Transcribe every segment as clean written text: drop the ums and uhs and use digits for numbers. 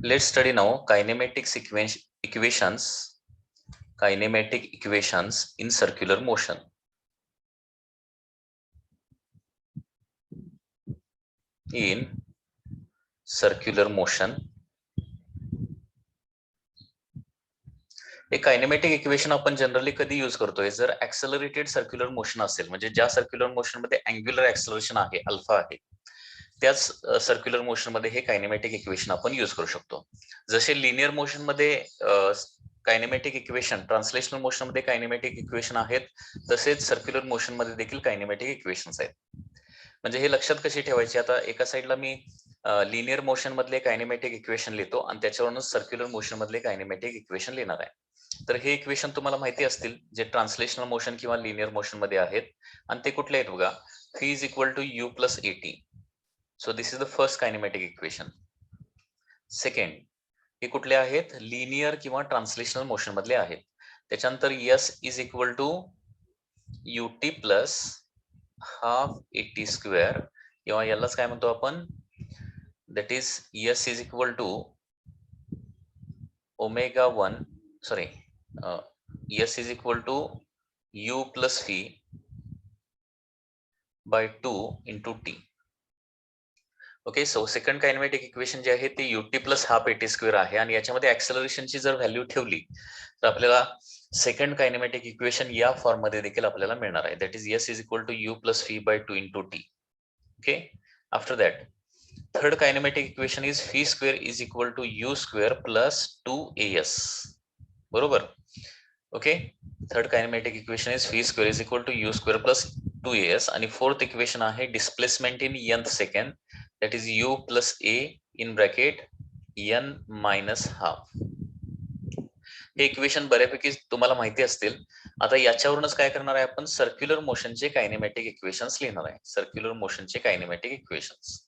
Let's study now kinematic equations in circular motion. In circular motion, एक kinematic equation आपण generally कधी use करतोय जर ऍक्सलरेटेड सर्क्युलर मोशन असेल, म्हणजे ज्या सर्क्युलर मोशन मध्ये अँग्युलर ऍक्सलरेशन आहे अल्फा आहे, त्याच सर्क्युलर मोशन मध्ये हे कायनेमॅटिक इक्वेशन आपण यूज करू शकतो. जसे लिनियर मोशन मध्ये कायनेमॅटिक इक्वेशन, ट्रान्सलेशनल मोशन मध्ये कायनेमॅटिक इक्वेशन आहेत, तसेच सर्क्युलर मोशन मध्ये देखील कायनेमॅटिक इक्वेशन्स आहेत. म्हणजे हे लक्षात कशी ठेवायची, आता एका साइडला मी लिनियर मोशन मधले कायनेमॅटिक इक्वेशन लिहितो आणि त्याच्यावरूनच सर्क्युलर मोशन मधले कायनेमॅटिक इक्वेशन लिहिणार आहे. तर हे इक्वेशन तुम्हाला माहिती असतील, जे ट्रान्सलेशनल मोशन किंवा लिनियर मोशन मध्ये आहेत, आणि ते कुठले आहेत बघा. phi is equal to u plus at. So this is the first kinematic equation. Second, हे कुठले आहेत, लिनियर किंवा ट्रान्सलेशनल मोशन मधले आहेत. त्याच्यानंतर s is equal to ut plus half at square, किंवा यालाच काय म्हणतो आपण, that is s is equal to omega 1, sorry, s is equal to u plus phi by 2 into t. Okay, so second kinematic equation जे आहे ते ut plus half at square आहे, आणि याच्यामध्ये ऍक्सलरेशनची जर व्हॅल्यू ठेवली तर आपल्याला सेकंड कायनेमॅटिक इक्वेशन या फॉर्म मध्ये देखील आपल्याला मिळणार आहे, that is s is equal to u plus phi by 2 into t. Okay, after that third kinematic equation is phi square is equal to u square plus 2as. बरोबर. Okay, third kinematic equation is phi square is equal to u square plus 2as, आणि fourth equation आहे displacement in nth second, that is u plus a in bracket n minus half. हे equation बऱ्यापैकी तुम्हाला माहिती असतील. आता याच्यावरूनच काय करणार आहे आपण, सर्क्युलर मोशनचे कायनेमॅटिक इक्वेशन्स लिहिणार आहे. सर्क्युलर मोशनचे कायनेमॅटिक इक्वेशन्स,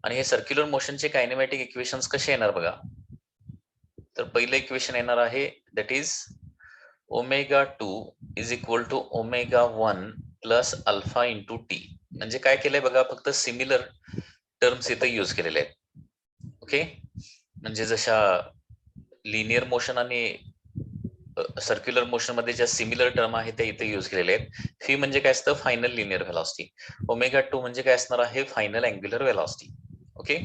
आणि हे सर्क्युलर मोशनचे कायनेमॅटिक इक्वेशन्स कसे येणार बघा. तर पहिलं इक्वेशन येणार आहे, that is omega 2 is equal to omega 1 plus alpha into t. म्हणजे काय केलंय बघा, फक्त सिमिलर टर्म्स इथे यूज केलेले आहेत. ओके, म्हणजे जशा लिनियर मोशन आणि सर्क्युलर मोशन मध्ये ज्या सिमिलर टर्म आहेत त्या इथे यूज केलेले आहेत. फी म्हणजे काय असतं, फायनल लिनियर व्हेलॉसिटी. ओमेगा 2 म्हणजे काय असणार आहे, final angular velocity. Okay,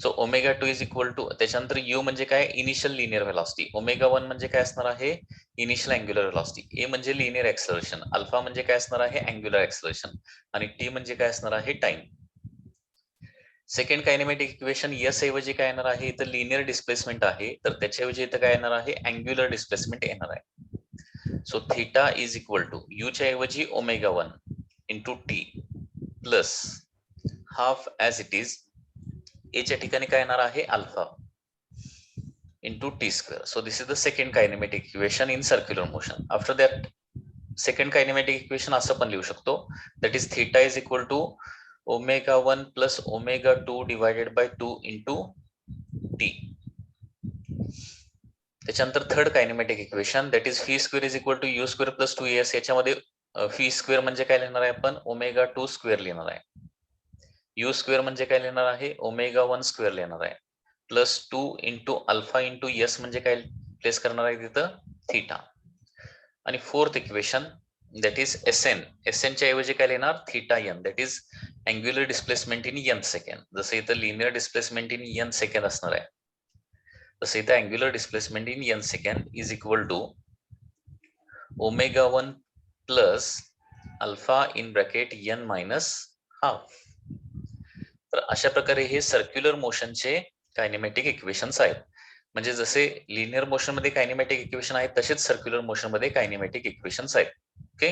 so omega 2 is equal to, त्याच्यानंतर यू म्हणजे काय, इनिशियल लिनियर व्हेलॉसिटी. ओमेगा 1 म्हणजे काय असणार आहे, इनिशियल अँग्युलर व्हेलॉसिटी. ए म्हणजे लिनियर एक्सेलरेशन, अल्फा म्हणजे काय असणार आहे, अँग्युलर एक्सेलरेशन, आणि टी म्हणजे काय असणार आहे, time. Second kinematic equation, S ऐवजी काय येणार आहे, इथं लिनियर डिस्प्लेसमेंट आहे, तर त्याच्याऐवजी इथं काय येणार आहे, अँग्युलर डिस्प्लेसमेंट येणार आहे. So theta is equal to u च्या ऐवजी omega 1 into t plus half as it is, a च्या ठिकाणी काय येणार आहे, alpha into t square. So this is the second kinematic equation in circular motion. After that second kinematic equation असं पण लिहू शकतो, that is theta is equal to omega 1 plus omega 2 divided by 2 into t. त्याच्यानंतर third kinematic equation, that is v square is equal to u square plus 2as. याच्यामध्ये fee square म्हणजे काय लिहिणार आहे आपण, ओमेगा 2 स्क्वेअर लिहिणार आहे. You square म्हणजे काय लिहिणार आहे, ओमेगा 1 स्क्वेअर लिहिणार आहे, plus 2 into alpha into s म्हणजे काय प्लेस करणार आहे तिथं, थीटा. आणि fourth equation, that is s n. S n च्या ऐवजी काय लिहिणार, theta n, that is angular displacement in n second. जसं इथं linear displacement in n second असणार आहे, तसं इथं angular displacement in n second is equal to omega 1 plus alpha in bracket n minus half. तर अशा प्रकारे हे सर्क्युलर मोशनचे कायनेमॅटिक इक्वेशन्स आहेत. म्हणजे जसे लिनियर मोशन मध्ये कायनेमॅटिक इक्वेशन आहेत, तसेच सर्क्युलर मोशन मध्ये कायनेमॅटिक इक्वेशन्स आहेत. ओके,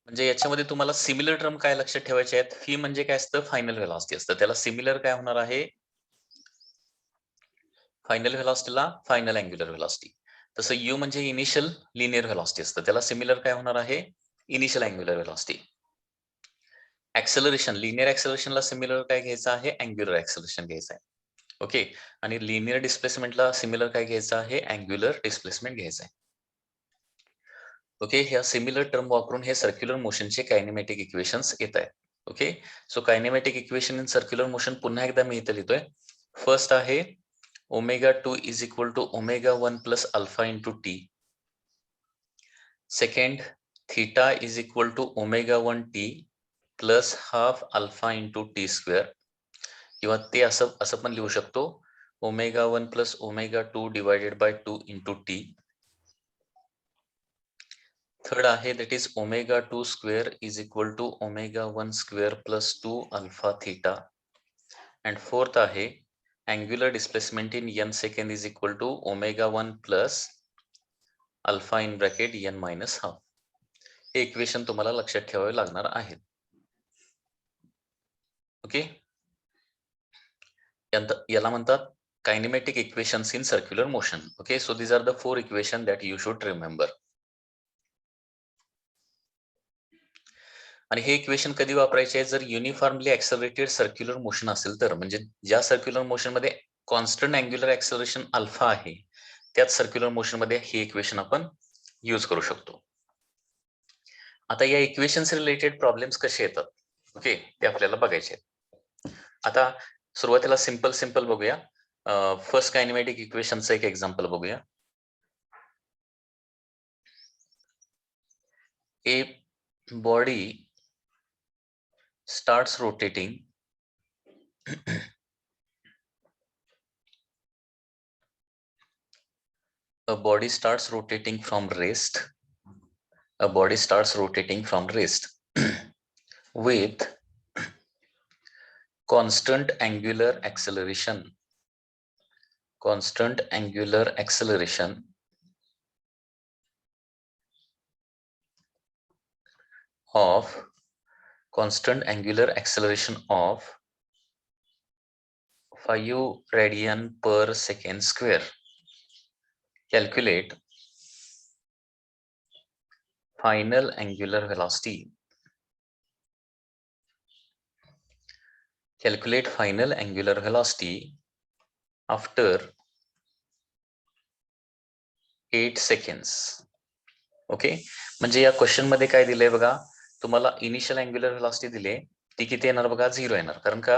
म्हणजे याच्यामध्ये तुम्हाला सिमिलर टर्म काय लक्षात ठेवायचे आहेत. फी म्हणजे काय असतं, फायनल व्हेलॉसिटी असतं, त्याला सिमिलर काय होणार आहे, फायनल व्हेलॉसिटीला फायनल अँग्युलर व्हेलॉसिटी. तसं यू म्हणजे इनिशियल लिनियर व्हेलॉसिटी असतं, त्याला सिमिलर काय होणार आहे, initial angular velocity. Acceleration, linear ऍक्सेलरेशनला सिमिलर काय घ्यायचं आहे, अँग्युलर ऍक्सेलरेशन घ्यायचं आहे. ओके, आणि लिनियर डिस्प्लेसमेंटला सिमिलर काय घ्यायचं आहे, अँग्युलर डिस्प्लेसमेंट घ्यायचं आहे. ओके, ह्या सिमिलर टर्म वापरून हे सर्क्युलर मोशनचे कायनेमॅटिक इक्वेशन्स येत आहेत. Okay, so kinematic equation in circular motion पुन्हा एकदा मी इथे लिहितोय. फर्स्ट आहे ω2 is equal to ω1 plus alpha into t. Second, theta is equal to ω1 t plus half alpha into t square, किंवा ते असं पण लिहू शकतो ω1 plus ω2 divided by 2 into t. Third आहे that is ω2 square is equal to ω1 square plus 2 alpha theta. And fourth आहे angular displacement in n second is equal to ω1 plus alpha in bracket n minus half. हे equation तुम्हाला लक्षात ठेवावे लागणार आहेत. Okay, याला म्हणतात kinematic equations in circular motion. Okay, so these are the 4 equation that you should remember. आणि हे इक्वेशन कधी वापरायचे आहे, जर युनिफॉर्मली ऍक्सलरेटेड सर्क्युलर मोशन असेल तर, म्हणजे ज्या सर्क्युलर मोशन मध्ये कॉन्स्टंट अँग्युलर ऍक्सलरेशन अल्फा आहे, त्याच सर्क्युलर मोशन मध्ये हे इक्वेशन आपण यूज करू शकतो. आता या इक्वेशन्स रिलेटेड प्रॉब्लेम्स कसे येतात, ओके, ते आपल्याला बघायचे आहेत. आता सुरुवातीला सिंपल बघूया. फर्स्ट कायनेमॅटिक इक्वेशनचं एक एक्झाम्पल बघूया. A body starts rotating a body starts rotating from rest with constant angular acceleration of 5 radian per second square. Calculate final angular velocity. After 8 seconds. Okay, म्हणजे या क्वेश्चन मध्ये काय दिलंय बघा, तुम्हाला इनिशियल अँग्युलर व्हेलॉसिटी दिले, ती किती येणार बघा, 0 येणार. कारण का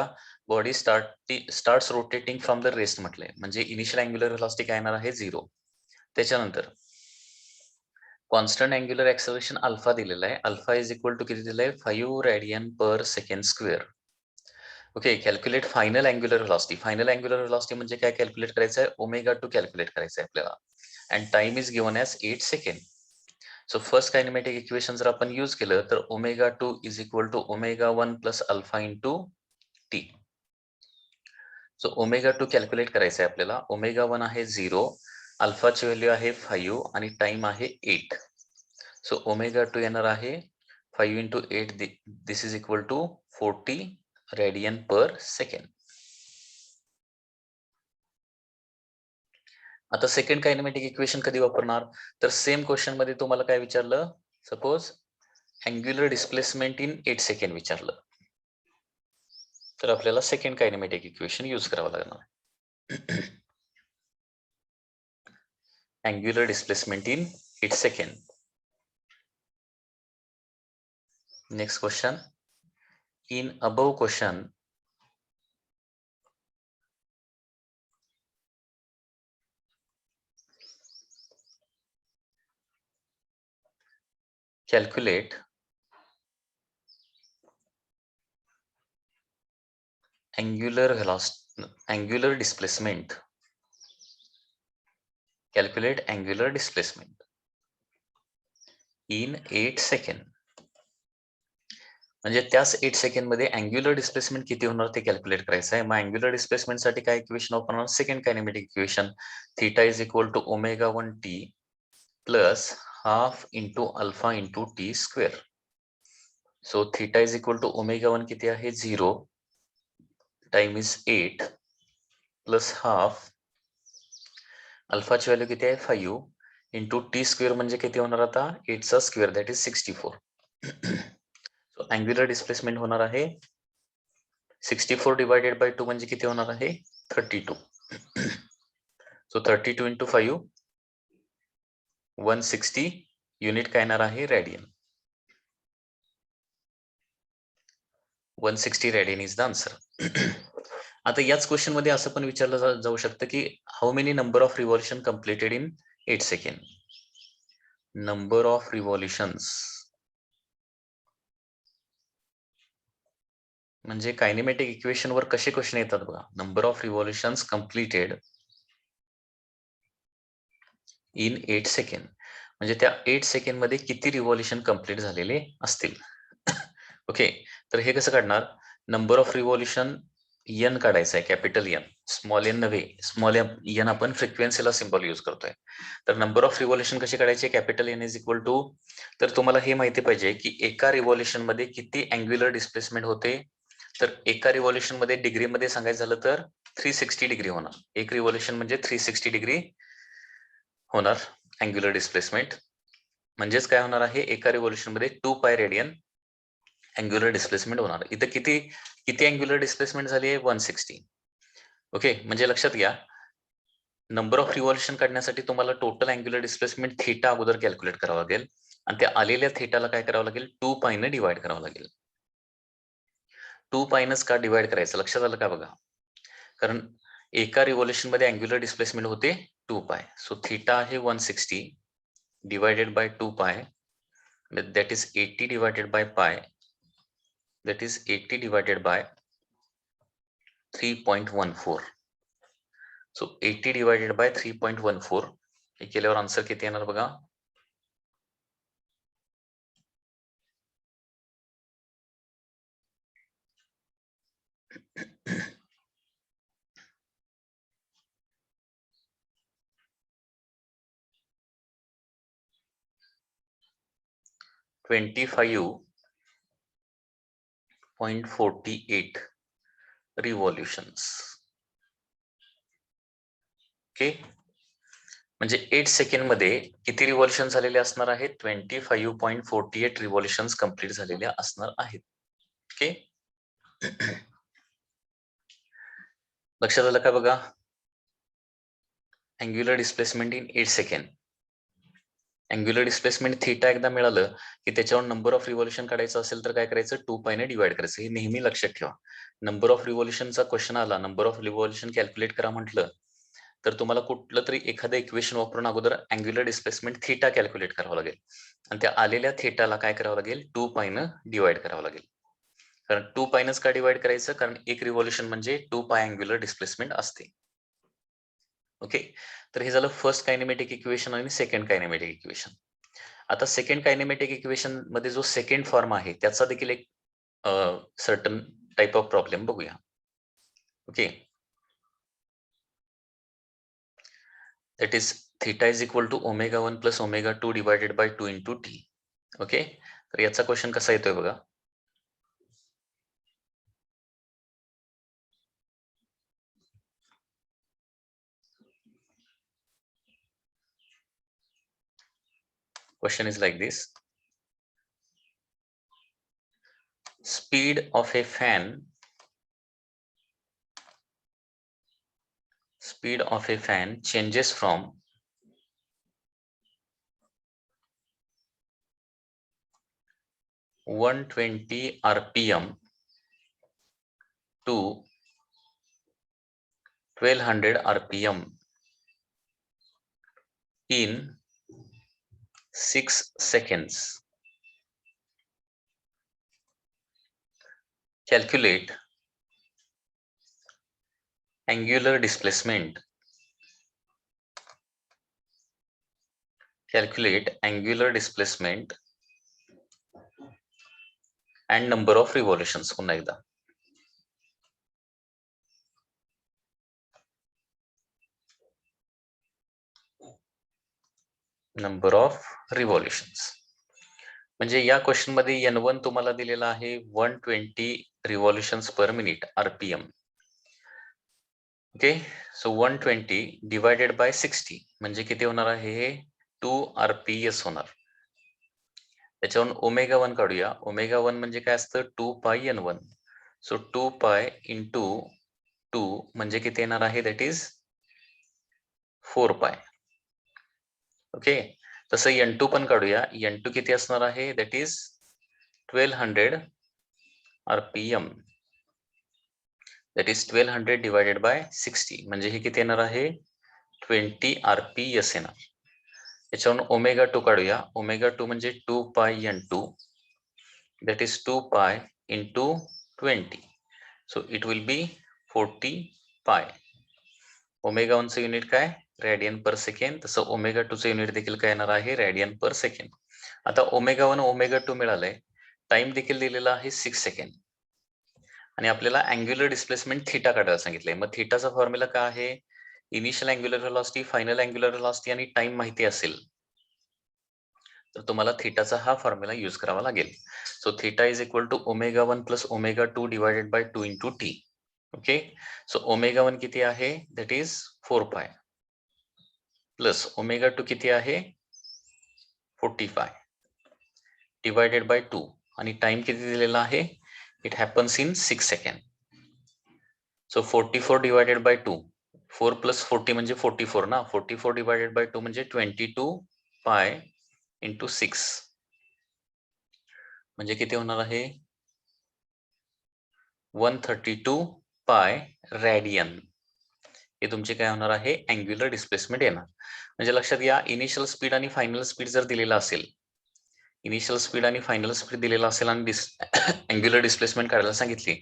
body starts rotating from the rest म्हटलंय, म्हणजे इनिशियल अँग्युलर व्हेलॉसिटी काय येणार आहे, 0. त्याच्यानंतर कॉन्स्टंट अँग्युलर ऍक्सलरेशन अल्फा दिलेला आहे. अल्फा इज इक्वल टू किती दिलंय, 5 radian per second square. Okay, calculate final angular velocity. Final angular velocity म्हणजे काय कॅल्क्युलेट करायचं आहे, ω2 कॅल्क्युलेट करायचं आहे आपल्याला. And time is given as 8 second. So first kinematic equation जर आपण यूज केलं तर ω2 is equal to ω1 plus alpha into t. So ω2 calculate करायचं आहे आपल्याला. ω1 आहे 0, अल्फाची व्हॅल्यू आहे 5 आणि टाइम आहे 8. सो ω2 येणार आहे 5 into 8, this is equal to 40 radian per second. आता सेकंड कायनेमॅटिक इक्वेशन कधी वापरणार, तर सेम क्वेश्चन मध्ये तुम्हाला काय विचारलं, suppose angular displacement in 8 second विचारलं, तर आपल्याला सेकंड कायनेमॅटिक इक्वेशन यूज करावं लागणार. Angular displacement in 8 second. Next question, in above question calculate angular velocity, angular displacement. Calculate angular displacement in 8 second. म्हणजे त्याच 8 सेकंड मध्ये अँग्युलर डिस्प्लेसमेंट किती होणार ते कॅल्क्युलेट करायचं आहे. मग अँग्युलर डिस्प्लेसमेंट साठी काय इक्वेशन वापरणार, second kinematic equation, theta is equal to ω1 t plus half into alpha into t square. So theta is equal to ω1 किती आहे, 0, टाइम इज 8 प्लस हाफ, अल्फाची व्हॅल्यू किती आहे 5 इंटू टी स्क्वेअर म्हणजे किती होणार आता, 8 चा square, that is 64. So angular displacement होणार आहे 64 डिवायडेड बाय 2 म्हणजे किती होणार आहे, 32. सो 32 इंटू 5, 160, युनिट काय येणार आहे, radian. 160 radian is the answer. आता याच क्वेश्चन मध्ये असं पण विचारलं जाऊ शकतं की how many number of revolution completed in 8 second. Number of revolutions म्हणजे कायनेमॅटिक इक्वेशन वर कसे क्वेश्चन येतात बघा. Number of revolutions completed in 8 second म्हणजे त्या 8 सेकंड मध्ये किती रिव्हॉल्युशन कम्प्लीट झालेले असतील. ओके, तर हे कसं काढणार. नंबर ऑफ रिव्हॉल्युशन एन काढायचं आहे, कॅपिटल एन. स्मॉल एन नव्हे, स्मॉल एन आपण फ्रिक्वेन्सीला सिम्बॉल यूज करतोय. तर नंबर ऑफ रिव्हॉल्युशन कसे काढायचे, capital N is equal to. तर तुम्हाला हे माहिती पाहिजे की एका रिव्हॉल्युशन मध्ये किती अँग्युलर डिस्प्लेसमेंट होते. तर एका रिव्हॉल्युशन मध्ये डिग्री मध्ये सांगायचं झालं तर 360 डिग्री होणार. एक रिव्हॉल्युशन म्हणजे 360 डिग्री होणार अँग्युलर डिस्प्लेसमेंट. म्हणजेच काय होणार आहे, एका रिव्हॉल्युशन मध्ये 2 पाय रेडियन अँग्युलर डिस्प्लेसमेंट होणार. इथं किती किती अँग्युलर डिस्प्लेसमेंट झाली आहे, 160. ओके, म्हणजे लक्षात घ्या नंबर ऑफ रिव्हॉल्युशन काढण्यासाठी तुम्हाला टोटल अँग्युलर डिस्प्लेसमेंट थीटा अगोदर कॅल्क्युलेट करावं लागेल आणि त्या आलेल्या थीटाला काय करावं लागेल, 2 पायने डिवाइड करावं लागेल. 2 पायनच का डिवाइड करायचं लक्षात आलं का बघा. कारण एका रिव्हॉल्युशन मध्ये अँग्युलर डिस्प्लेसमेंट होते 2 पाय. सो थीटा आहे 160 डिवायडेड बाय 2 पाय, that is 80 divided by pi, that is 80 divided by 3.14. so 80 divided by 3.14 हे केल्यावर आन्सर किती येणार बघा. .48 रिव्हॉल्युशन्स. ओके, म्हणजे 8 सेकंड मध्ये किती रिव्हॉल्युशन झालेले असणार आहेत, 25.48 रिव्हॉल्युशन्स कंप्लीट झालेल्या असणार आहेत. ओके, लक्षात आलं का बघा. Angular displacement in 8 second. Angular displacement theta एकदा मिळालं की त्याच्यावर नंबर ऑफ रिव्हॉल्युशन काढायचं असेल तर काय करायचं, 2 पायने डिवाइड करायचं. हे नेहमी लक्षात ठेवा. नंबर ऑफ रिव्हॉल्युशनचा क्वेश्चन आला, नंबर ऑफ रिव्हॉल्युशन कॅल्क्युलेट करा म्हटलं तर तुम्हाला कुठलं तरी एखादं इक्वेशन वापरून अगोदर अँग्युलर डिस्प्लेसमेंट थीटा कॅल्क्युलेट करावं लागेल आणि त्या आलेल्या थीटाला काय करावं लागेल, 2 पायनं डिवाइड करावं लागेल. कारण 2 पायनच का डिवाइड करायचं, कारण एक रिव्हॉल्युशन म्हणजे 2 पाय अँग्युलर डिस्प्लेसमेंट असते. ओके, तर हे झालं फर्स्ट कायनेमॅटिक इक्वेशन आणि सेकंड कायनेमॅटिक इक्वेशन. आता सेकंड कायनेमॅटिक इक्वेशन मध्ये जो सेकंड फॉर्म आहे त्याचा देखील एक सर्टन टाइप ऑफ प्रॉब्लेम बघूया. Okay, that is theta is equal to omega 1 plus omega 2 divided by 2 into t. Okay, तर याचा क्वेश्चन कसा येतोय बघा. Question is like this. Speed of a fan changes from 120 rpm to 1200 rpm in 6 seconds. Calculate angular displacement. Calculate angular displacement and number of revolutions. पुन्हा एकदा. Number of revolutions म्हणजे या question मध्ये N1 तुम्हाला दिलेला आहे 120 revolutions per minute RPM. Okay, so 120 divided by 60 म्हणजे किती होणार आहे, हे 2 आरपीएस होणार. त्याच्यावरून ओमेगा 1 काढूया. ओमेगा 1 म्हणजे काय असतं, 2 पाय N1. सो 2 पाय इंटू 2 म्हणजे किती येणार आहे, दॅट इज 4 पाय. ओके, तसं N2 पण काढूया. N2 किती असणार आहे, that is 1200 RPM that is 1200 divided by 60 म्हणजे हे किती येणार आहे 20 RPS येणार. याच्यावरून ओमेगा 2 काढूया. ओमेगा 2 म्हणजे 2 पाय n2 that is 2 pi into 20 so it will be 40 pi. Omega 1 चं युनिट काय रेडियन पर सेकंड, तसं ओमेगा 2 चं युनिट देखील काय येणार आहे रेडियन पर सेकंड. आता ओमेगा 1 ओमेगा 2 मिळालंय, टाइम देखील दिलेला आहे 6 सेकंड आणि आपल्याला अँग्युलर डिस्प्लेसमेंट थीटा काढायला सांगितलंय. मग थीटाचा फॉर्म्युला काय आहे, initial angular velocity, final angular velocity आणि टाइम माहिती असेल तर तुम्हाला थीटाचा हा फॉर्म्युला यूज करावा लागेल. So theta is equal to omega 1 plus omega 2 divided by 2 into t. Okay, so omega 1 किती आहे दॅट इज 4 पाय प्लस ओमेगा 2 किती आहे 40 पाय डिवायडेड बाय 2 आणि टाइम किती दिलेला आहे it happens in 6 second. So 44 divided by 2, 4 plus 40 म्हणजे 44 ना, 44 डिवायडेड बाय 2 म्हणजे 22 पाय इंटू 6 म्हणजे किती होणार आहे 132 पाय रेडियन. हे तुमचे काय होणार आहे अँग्युलर डिस्प्लेसमेंट येणार. म्हणजे लक्षात घ्या इनिशियल स्पीड आणि फायनल स्पीड जर दिलेला असेल, इनिशियल स्पीड आणि फायनल स्पीड दिलेला असेल आणि अँग्युलर डिस्प्लेसमेंट काढायला सांगितली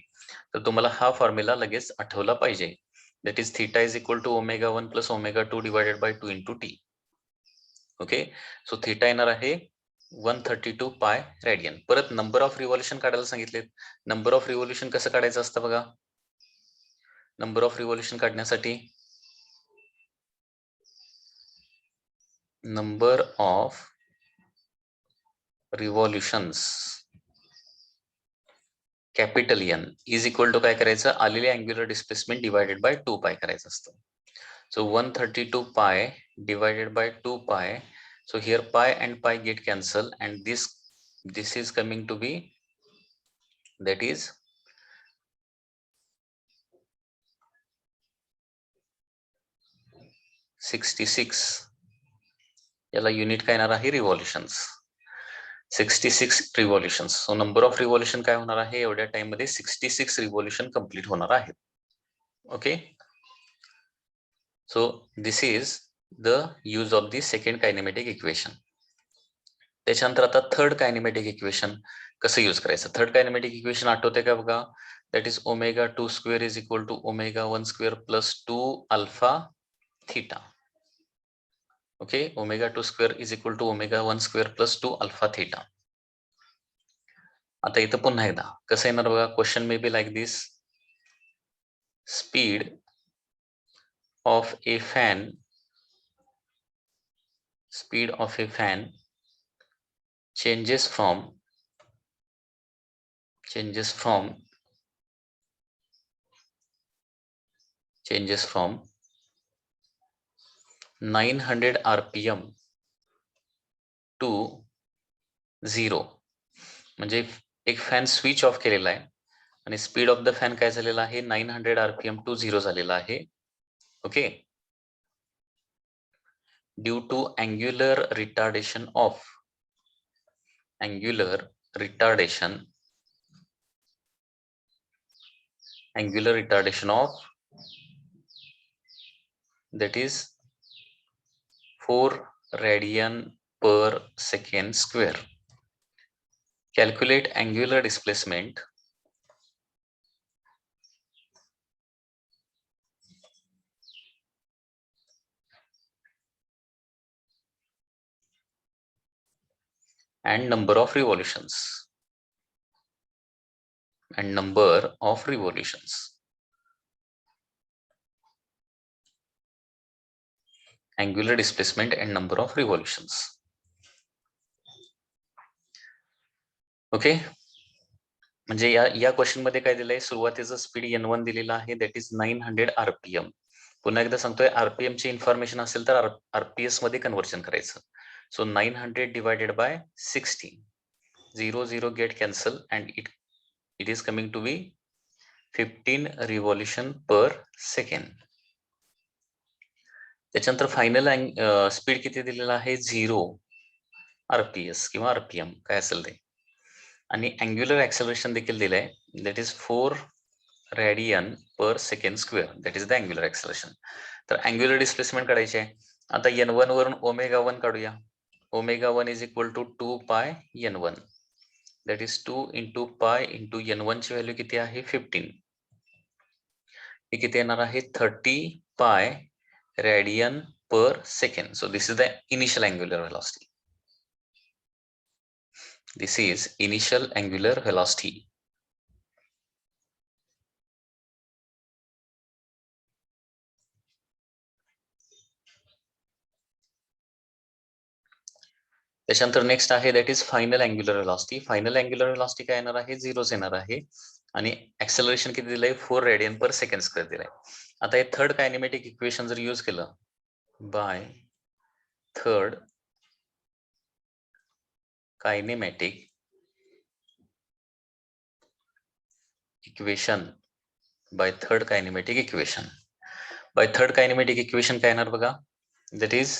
तर तुम्हाला हा फॉर्म्युला लगेच आठवला पाहिजे. That is theta is equal to omega 1 plus omega 2 divided by 2 into t. Okay, so theta येणार आहे 132 पाय रेडियन. परत नंबर ऑफ रिव्हॉल्युशन काढायला सांगितले. नंबर ऑफ रिव्हॉल्युशन कसं काढायचं असतं बघा. नंबर ऑफ रिव्हॉल्युशन काढण्यासाठी number of revolutions capital N is equal to काय करायचं आलेले अँग्युलर डिस्प्लेसमेंट डिवायडेड बाय 2 पाय करायचं असतं. सो 132 पाय डिवायडेड बाय 2 पाय. So here pi and pi get cancel and this is coming to be that is 66. याला युनिट काय येणार आहे रिव्हॉल्युशन्स 66 रिव्हॉल्युशन्स. सो नंबर ऑफ रिव्हॉल्युशन काय होणार आहे एवढ्या टाइम मध्ये 66 रिव्हॉल्युशन कंप्लीट होणार आहेत. Okay, so this is the use of the second kinematic equation. त्याच्यानंतर आता थर्ड कायनेमॅटिक इक्वेशन कसं यूज करायचं. थर्ड कायनेमॅटिक इक्वेशन आठवते का बघा. That is omega 2 square is equal to omega 1 square plus 2 alpha theta. Okay, omega 2 square is equal to omega 1 square plus 2 alpha theta. आता इथं पुन्हा एकदा कसं येणार बघा. Question may be like this, speed of A fan changes from 900 RPM to 0. म्हणजे एक fan switch off केलेला आहे आणि स्पीड ऑफ द फॅन काय झालेला आहे 900 RPM to 0 झालेला आहे. Okay, due to angular retardation of that is 4 radian per second square. Calculate angular displacement and number of revolutions. Angular displacement and number of revolutions. Okay, म्हणजे या question मध्ये काय दिलंय सुरुवातीचं स्पीड n1 दिलेला आहे दॅट इज 900 RPM. पुन्हा एकदा सांगतोय RPM ची इन्फॉर्मेशन असेल तर RPS मध्ये कन्वर्जन करायचं. So 900 divided by 60, 0 get cancel and it is coming to be 15 revolution per second. त्याच्यानंतर फायनल स्पीड किती दिलेला आहे 0 RPS किंवा RPM काय असेल ते. आणि अँग्युलर ऍक्सेलरेशन देखील दिलंय, that is 4 radian per second square, that is the angular acceleration. तर अँग्युलर डिस्प्लेसमेंट काढायची आहे. आता n1 वरून ओमेगा 1 काढूया. ओमेगा 1 इज इक्वल टू 2 पाय n1, that is 2 into pi into n1 ची व्हॅल्यू किती आहे 15. हे किती येणार आहे 30 pi radian per second. So this is the initial angular velocity. This is initial angular velocity. त्याच्यानंतर नेक्स्ट आहे that is final angular velocity. Final angular velocity काय येणार आहे 0 येणार आहे आणि ऍक्सेलरेशन किती दिलंय 4 रेडियन पर सेकंड स्क्वेअर दिलंय. आता हे थर्ड कायनेमॅटिक इक्वेशन जर यूज केलं by third kinematic equation by third kinematic equation. By third kinematic equation काय येणार बघा, दॅट इज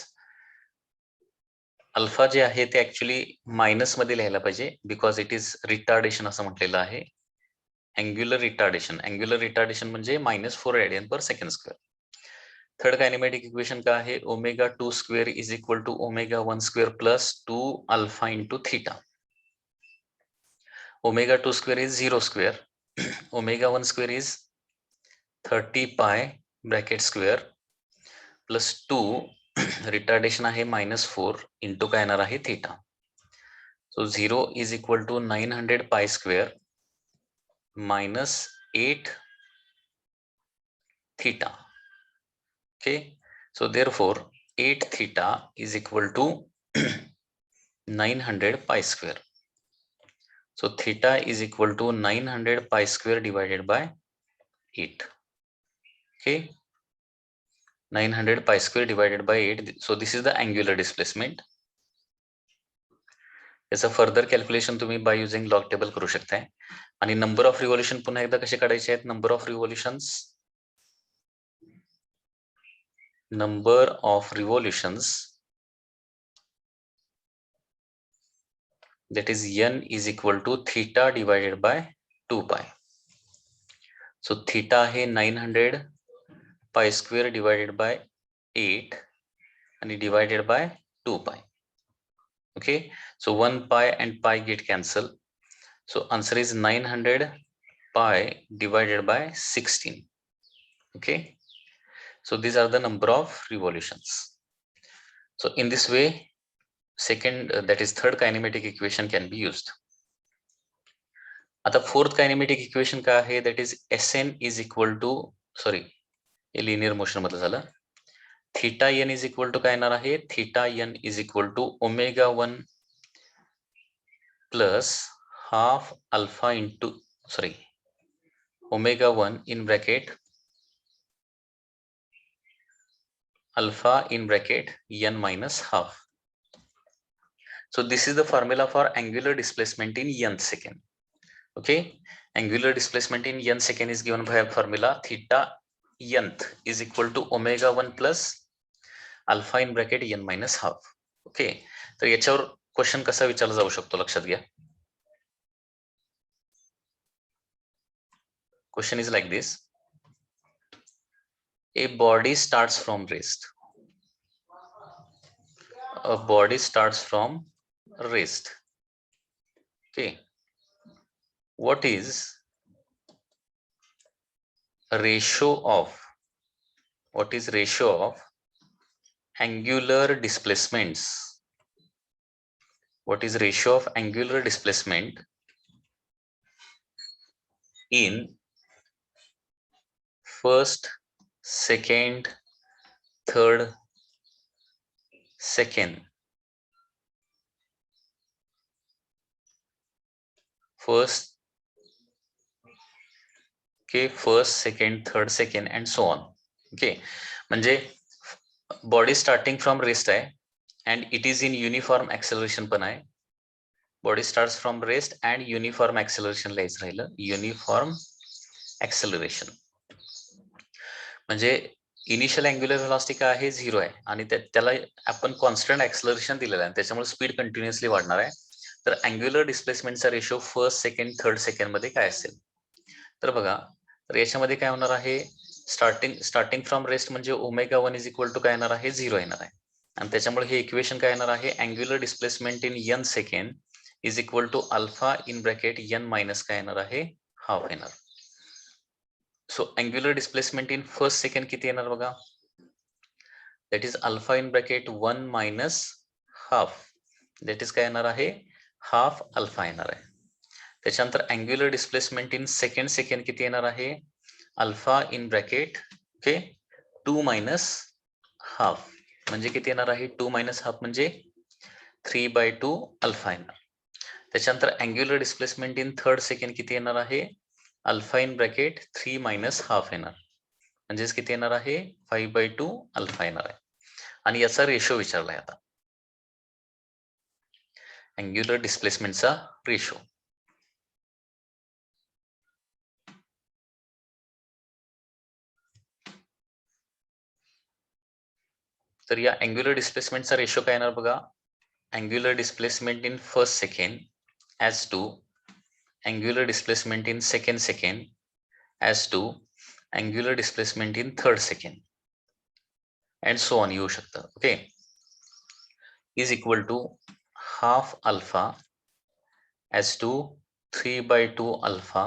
अल्फा जे आहे ते ऍक्च्युली मायनस मध्ये लिहायला पाहिजे बिकॉज इट इज रिटार्डेशन असं म्हटलेलं आहे. अँग्युलर रिटार्डेशन म्हणजे -4 radian per second square. Third kinematic equation काय आहे omega 2 square is equal to omega 1 square plus 2 alpha into theta. Omega 2 square is 0 square, omega 1 square is 30 pi bracket square plus 2 retardation आहे -4 into काय येणार आहे theta. So 0 is equal to 900 pi square -8 theta. Okay, so therefore 8 theta is equal to 900 pi square. So theta is equal to 900 pi square divided by 8. Okay, 900 pi square divided by 8. So this is the angular displacement. याचं further calculation तुम्ही by using log table करू शकताय. आणि number of revolution पुन्हा एकदा कसे काढायचे आहेत, number of revolutions that is n is equal to theta divided by 2 pi. So theta है 900 pi square divided by 8 and divided by 2 pi. Okay, so 1 pi and pi get cancel. So answer is 900 pi divided by 16. Okay, so these are the number of revolutions. So in this way second that is third kinematic equation can be used. आता fourth kinematic equation काय आहे that is Sn is equal to sorry हे linear motion मध्ये झालं. Theta n is equal to काय येणार आहे theta n is equal to omega 1 plus half alpha into sorry omega 1 in bracket alpha in bracket n minus half. So this is the formula for angular displacement in n second. Okay, angular displacement in n second is given by a formula theta nth is equal to omega 1 plus alpha in bracket n minus half. Okay, तर याच्यावर question कसा विचारला जाऊ शकतो लक्षात घ्या. Question is like this: a body starts from rest. A body starts from rest. Okay, what is ratio of angular displacements? What is ratio of angular displacement in first, second, third, second, first, okay, first, second, third, second and so on. Okay, म्हणजे body starting from rest आहे and it is in uniform acceleration पण आहे. Body starts from rest and uniform acceleration लिहायचं राहिलं, uniform acceleration. म्हणजे initial angular velocity काय आहे 0 आहे आणि त्याला आपण कॉन्स्टंट ऍक्सेलरेशन दिलेलं आहे त्याच्यामुळे स्पीड कंटिन्युअसली वाढणार आहे. तर अँग्युलर डिस्प्लेसमेंटचा ratio first second third second मध्ये काय असेल? तर बघा, तर याच्यामध्ये काय होणार आहे, स्टार्टिंग फ्रॉम रेस्ट म्हणजे ओमेगा 1 इज इक्वल टू काय येणार आहे, 0 येणार आहे. आणि त्याच्यामुळे हे इक्वेशन काय येणार आहे, angular displacement in n second is equal to alpha in bracket n minus काय येणार आहे, हाफ येणार. So angular displacement in first second किती येणार बघा, that is alpha in bracket 1 minus half, that is काय येणार आहे, हाफ अल्फा येणार आहे. त्याच्यानंतर angular displacement in second second किती येणार आहे, alpha in bracket okay 2 minus half, म्हणजे किती येणार आहे, 2 मायनस हाफ म्हणजे 3/2 अल्फा येणार. त्याच्यानंतर angular displacement in third second किती येणार आहे, alpha in bracket 3 minus half येणार, म्हणजेच किती येणार आहे, 5/2 अल्फा येणार आहे. आणि याचा रेशो विचारलाय आता, अँग्युलर डिस्प्लेसमेंटचा रेशो. तर या अँग्युलर डिस्प्लेसमेंटचा रेशो काय येणार बघा, angular displacement in first second as to angular displacement in second second as to angular displacement in third second and so on येऊ शकतं. Okay, is equal to half alpha as to 3/2 alpha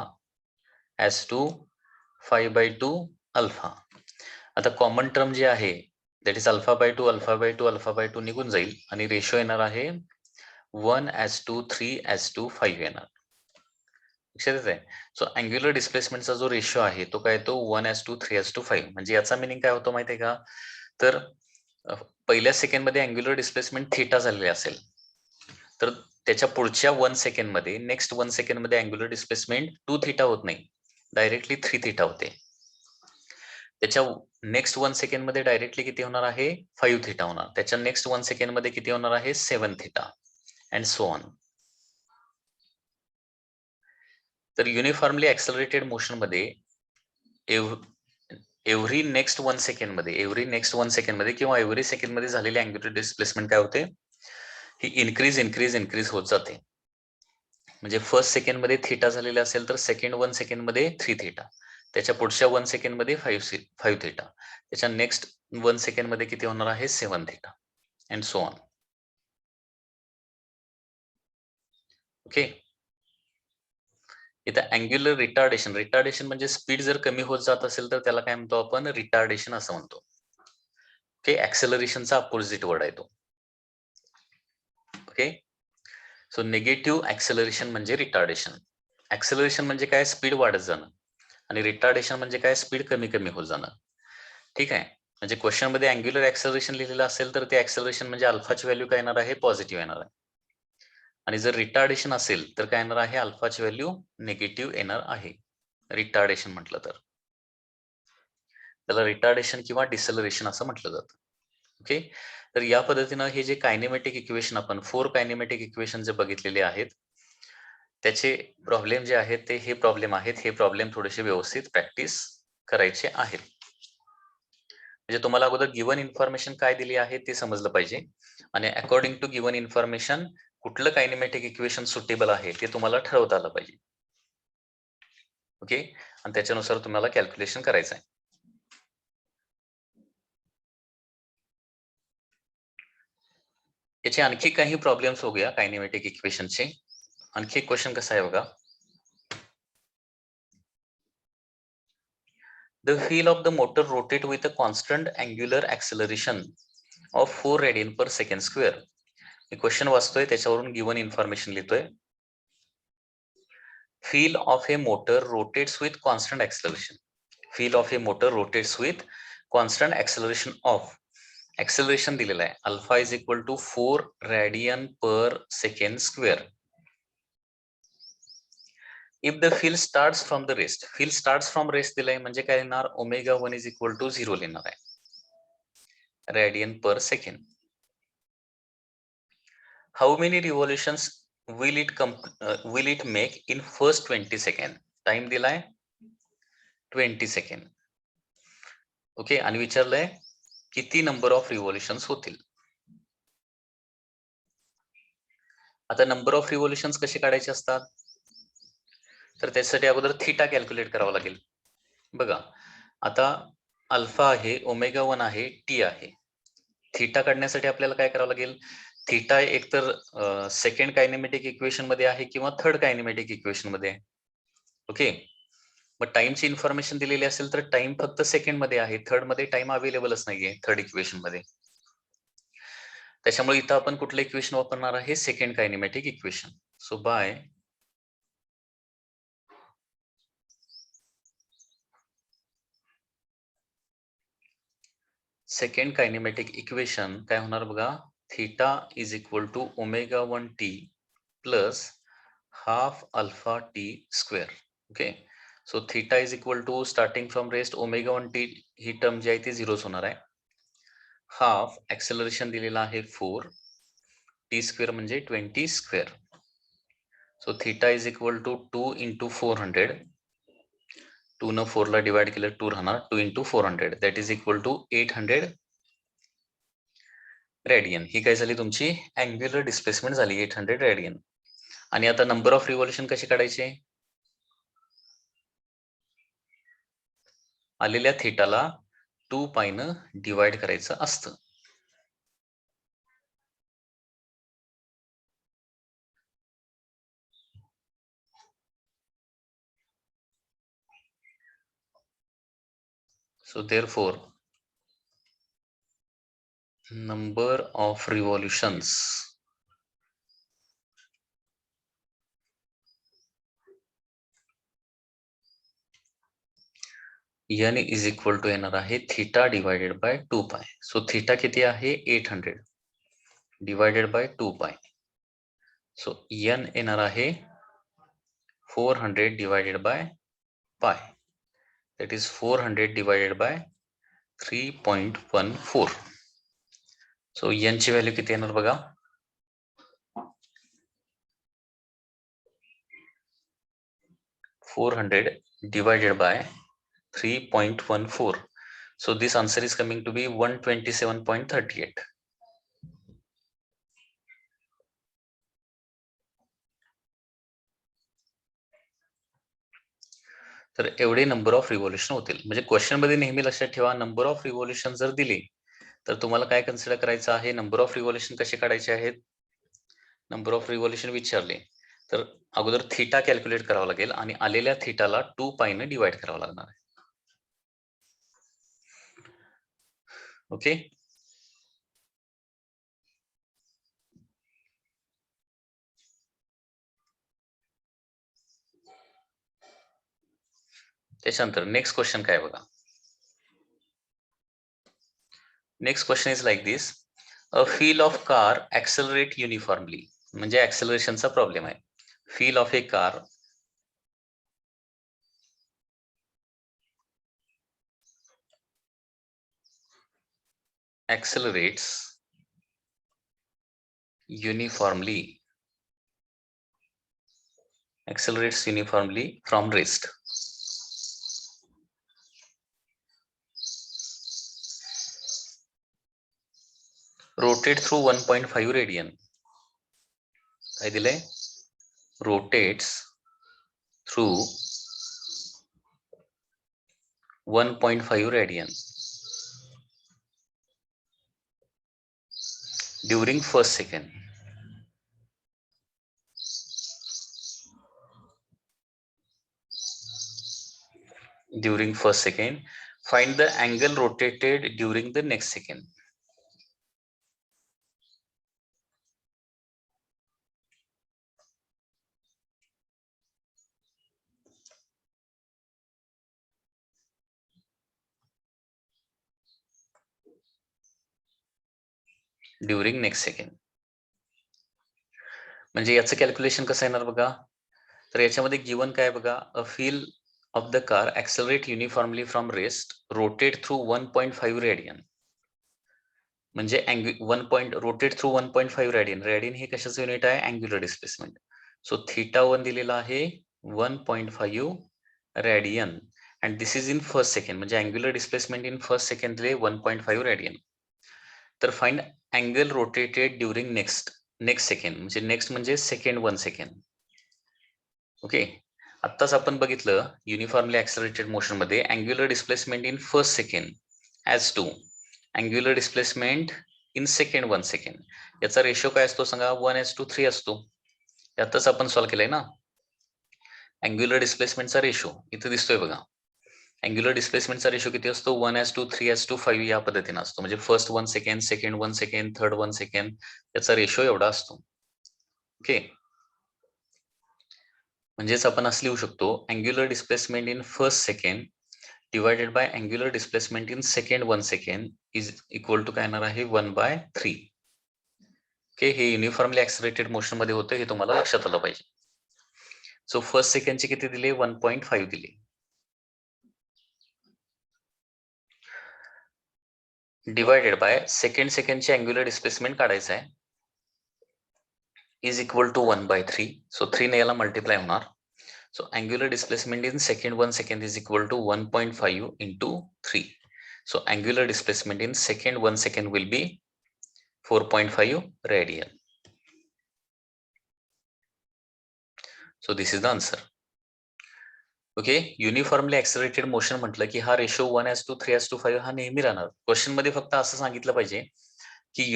as to 5/2 alpha. आता common term जे आहे that is अल्फा/2 अल्फा/2 अल्फा/2 निघून जाईल आणि ratio येणार आहे 1:3:5 येणार. लक्षात येत आहे. सो अँग्युलर डिस्प्लेसमेंटचा जो रेशो आहे तो काय, तो 1:3:5. म्हणजे याचा मिनिंग काय होतो माहितीये का, तर पहिल्या सेकंड मध्ये अँग्युलर डिस्प्लेसमेंट थीटा झालेले असेल, तर त्याच्या पुढच्या 1 सेकंड मध्ये, नेक्स्ट 1 सेकंड मध्ये अँग्युलर डिस्प्लेसमेंट 2 थीटा होत नाही, डायरेक्टली 3 थीटा होते. त्याच्या नेक्स्ट 1 सेकंड मध्ये डायरेक्टली किती होणार आहे, 5 थीटा होणार. त्याच्या नेक्स्ट 1 सेकंड मध्ये किती होणार आहे, 7 थीटा अँड सो ऑन. तर युनिफॉर्मली ऍक्सलरेटेड मोशन मध्ये एव्हरी नेक्स्ट 1 सेकंड मध्ये किंवा एव्हरी सेकंड मध्ये झालेली अँग्युलर डिस्प्लेसमेंट काय होते, ही इन्क्रीज होत जाते. म्हणजे फर्स्ट सेकंड मध्ये थीटा झालेला असेल तर सेकंड 1 सेकंड मध्ये 3 थीटा, त्याच्या पुढच्या 1 सेकंड मध्ये 5 थीटा, त्याच्या नेक्स्ट 1 सेकंड मध्ये किती होणार आहे, 7 theta and so on. Okay, इथं अँग्युलर रिटार्डेशन म्हणजे स्पीड जर कमी होत जात असेल तर त्याला काय म्हणतो आपण, रिटार्डेशन असं म्हणतो. ओके, ऍक्सेलरेशनचा अपोजिट वर्ड आहे तो. ओके, सो निगेटिव्ह ऍक्सेलरेशन म्हणजे रिटार्डेशन. ऍक्सेलरेशन म्हणजे काय, स्पीड वाढत जाणं, आणि रिटार्डेशन म्हणजे काय, स्पीड कमी होत जाणं. ठीक आहे, म्हणजे क्वेश्चन मध्ये अँग्युलर ऍक्सेलरेशन लिहिलेलं असेल तर ते ऍक्सेलरेशन म्हणजे अल्फाची व्हॅल्यू काय येणार आहे, पॉझिटिव्ह येणार आहे. आणि जर रिटार्डेशन असेल तर काय येणार आहे, अल्फाची व्हॅल्यू निगेटिव्ह येणार आहे, रिटार्डेशन म्हटलं तर. त्याला रिटार्डेशन किंवा डिसेलरेशन असं म्हटलं जातं. ओके, तर या पद्धतीनं हे जे कायनेमॅटिक इक्वेशन आपण 4 कायनेमॅटिक इक्वेशन जे बघितलेले आहेत त्याचे प्रॉब्लेम जे आहेत ते हे प्रॉब्लेम आहेत. हे प्रॉब्लेम थोडेसे व्यवस्थित प्रॅक्टिस करायचे आहेत. म्हणजे तुम्हाला अगोदर गिवन इन्फॉर्मेशन काय दिली आहे ते समजलं पाहिजे, आणि अकॉर्डिंग टू गिवन इन्फॉर्मेशन कुठलं कायनेमॅटिक इक्वेशन सुटेबल आहे ते तुम्हाला ठरवता आलं पाहिजे. ओके, आणि त्याच्यानुसार तुम्हाला कॅल्क्युलेशन करायचं आहे. याचे आणखी काही प्रॉब्लेम्स हो गया कायनेमॅटिक इक्वेशनचे. आणखी एक क्वेश्चन कसा आहे बघा, the wheel of the motor rotate with a constant angular acceleration of 4 radian per second square. Me question वाचतोय त्याच्यावरून गिवन इन्फॉर्मेशन लिहितोय. Wheel of a motor rotates with constant acceleration. Wheel of a motor rotates with constant acceleration of, acceleration दिलेला आहे, alpha is equal to 4 radian per second square. If the field starts from the rest, field starts from rest दिलाय म्हणजे काय लिहिणार, omega 1 is equal to 0 लिहिणार आहे, radian per second. How many revolutions will it make in first 20 second? Time दिलाय 20 second. Okay, आणि विचारलंय किती number of revolutions होतील. आता नंबर ऑफ रिव्होल्युशन्स कसे काढायचे असतात, तर त्यासाठी अगोदर थीटा कॅल्क्युलेट करावा लागेल. बघा आता अल्फा आहे, ओमेगा 1 आहे, टी आहे. थीटा काढण्यासाठी आपल्याला काय करावं लागेल, थीटा एकतर सेकंड कायनेमॅटिक इक्वेशन मध्ये आहे किंवा थर्ड कायनेमॅटिक इक्वेशन मध्ये आहे. ओके, मग टाइमची इन्फॉर्मेशन दिलेली असेल तर टाइम फक्त सेकंड मध्ये आहे, थर्ड मध्ये टाइम अवेलेबलच नाहीये थर्ड इक्वेशन मध्ये. त्याच्यामुळे इथं आपण कुठलं इक्वेशन वापरणार आहे, second kinematic equation. So by second kinematic equation काय होणार बघा, theta is equal to omega 1 t plus half alpha t square. Okay, so theta is equal to starting from rest omega 1 t, ही term जी आहे ती झिरोच होणार आहे. Half acceleration दिलेला आहे 4, टी स्क्वेअर म्हणजे 20 square. So theta is equal to 2 into 400, 2 न 4 ला डिवाइड केलं 2 राहणार, 2 into 400 that is equal to 800 radian. ही काय झाली तुमची अँग्युलर डिस्प्लेसमेंट झाली 800 रेडियन. आणि आता नंबर ऑफ रिव्होल्युशन कसे काढायचे, आलेल्या थीटाला 2 पाय न डिवाइड करायचं असतं. So therefore number of revolutions n is equal to येणार आहे थीटा डिवाइडेड बाय 2 पाय. सो थीटा किती आहे 800 डिवाइडेड बाय 2 पाय. सो n येणार आहे 400 डिवाइडेड बाय पाय, that is 400 divided by 3.14. So n ची व्हॅल्यू किती येणार बघा, 400 divided by 3.14. So this answer is coming to be 127.38. तर एवढे नंबर ऑफ रिव्होल्युशन होतील. म्हणजे क्वेश्चन मध्ये नेहमी लक्षात ठेवा, नंबर ऑफ रिव्होल्युशन जर दिली तर तुम्हाला काय कन्सिडर करायचं आहे, नंबर ऑफ रिव्होल्युशन कसे काढायचे आहेत. नंबर ऑफ रिव्होल्युशन विचारले तर अगोदर थीटा कॅल्क्युलेट करावा लागेल आणि आलेल्या थीटाला 2 पाय ने डिवाइड करावं लागणार आहे. ओके, त्याच्यानंतर नेक्स्ट क्वेश्चन काय बघा. Next question is like this, a wheel of car accelerate uniformly. म्हणजे ऍक्सेलरेशनचा प्रॉब्लेम आहे. Wheel of a car accelerates uniformly from rest. Rotate through 1.5 radian. काय दिलंय, rotates through 1.5 radian during first second. During first second, find the angle rotated during the next second. During next second. म्हणजे याचं calculation कसं येणार बघा, तर याच्यामध्ये given काय बघा, a wheel of the car accelerate uniformly from rest, rotate through 1.5 radian. म्हणजे rotate through 1.5 radian. Radian हे कशाचं युनिट आहे, अँग्युलर डिस्प्लेसमेंट. सो थीटा 1 दिलेला आहे 1.5 radian and this is in first second. म्हणजे angular displacement in first second दिले 1.5 radian. तर find angle rotated during next. Next second म्हणजे नेक्स्ट म्हणजे सेकंड 1 सेकंड. ओके, आत्ताच आपण बघितलं युनिफॉर्मली ऍक्सलरेटेड मोशन मध्ये angular displacement in first second as to angular displacement in second 1 second. याचा ratio काय असतो सांगा? 1:3 असतो. यातच आपण सॉल्व्ह केलंय ना. अँग्युलर डिस्प्लेसमेंटचा रेशो इथे दिसतोय बघा. अँग्युलर डिस्प्लेसमेंटचा रेशो किती असतो? 1:3:5 या पद्धतीने असतो. म्हणजे first 1 second, second 1 second, third 1 second, याचा रेशो एवढा असतो. ओके, म्हणजेच आपण असं लिहू शकतो angular displacement in first second divided by angular displacement in second 1 second is equal to काय येणार आहे? 1/3. ओके, हे युनिफॉर्मली ऍक्सलरेटेड मोशन मध्ये होतं, हे तुम्हाला लक्षात आलं पाहिजे. सो फर्स्ट सेकंडचे किती दिले? 1.5 दिले. डिवायडेड बाय सेकंड सेकंडचे अँग्युलर डिस्प्लेसमेंट काढायचं आहे, इज इक्वल टू 1/3. सो 3 ने याला मल्टिप्लाय होणार. So angular displacement in second 1 second is equal to 1.5 into 3. So angular displacement in second 1 second will be 4.5 radian. So this is the answer. Okay, uniformly accelerated motion म्हटलं की हा ratio 1:3:5 हा नेहमी राहणार. Question मध्ये फक्त असं सांगितलं पाहिजे की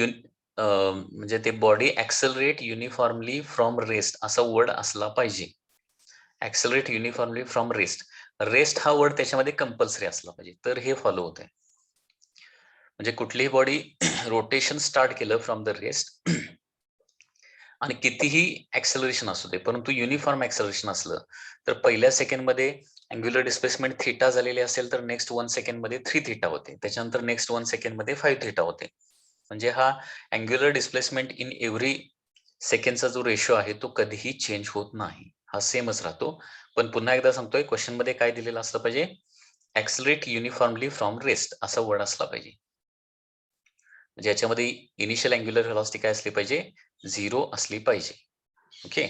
म्हणजे ते बॉडी ऍक्सलरेट युनिफॉर्मली फ्रॉम रेस्ट असा वर्ड असला पाहिजे. ऍक्सलरेट युनिफॉर्मली फ्रॉम रेस्ट, रेस्ट हा वर्ड त्याच्यामध्ये कंपल्सरी असला पाहिजे, तर हे फॉलो होत आहे. म्हणजे कुठलीही बॉडी रोटेशन स्टार्ट केलं फ्रॉम द रेस्ट आणि कितीही ऍक्सलरेशन असू दे, परंतु युनिफॉर्म ऍक्सलरेशन असलं तर पहिल्या सेकंड मध्ये अँग्युलर डिस्प्लेसमेंट थीटा झालेली असेल तर नेक्स्ट 1 सेकंड मध्ये 3 थीटा होते, त्याच्यानंतर नेक्स्ट 1 सेकंड मध्ये 5 थीटा होते. म्हणजे हा अँग्युलर डिस्प्लेसमेंट इन एव्हरी सेकंडचा जो रेशो आहे तो कधीही चेंज होत नाही, हा सेमच राहतो. पण पुन्हा एकदा सांगतोय, क्वेश्चन मध्ये काय दिलेलं असलं पाहिजे? ऍक्सलरेट युनिफॉर्मली फ्रॉम रेस्ट असा वर्ड असला पाहिजे. म्हणजे याच्यामध्ये इनिशियल अँग्युलर व्हेलॉसिटी काय असली पाहिजे? 0 असली पाहिजे. ओके,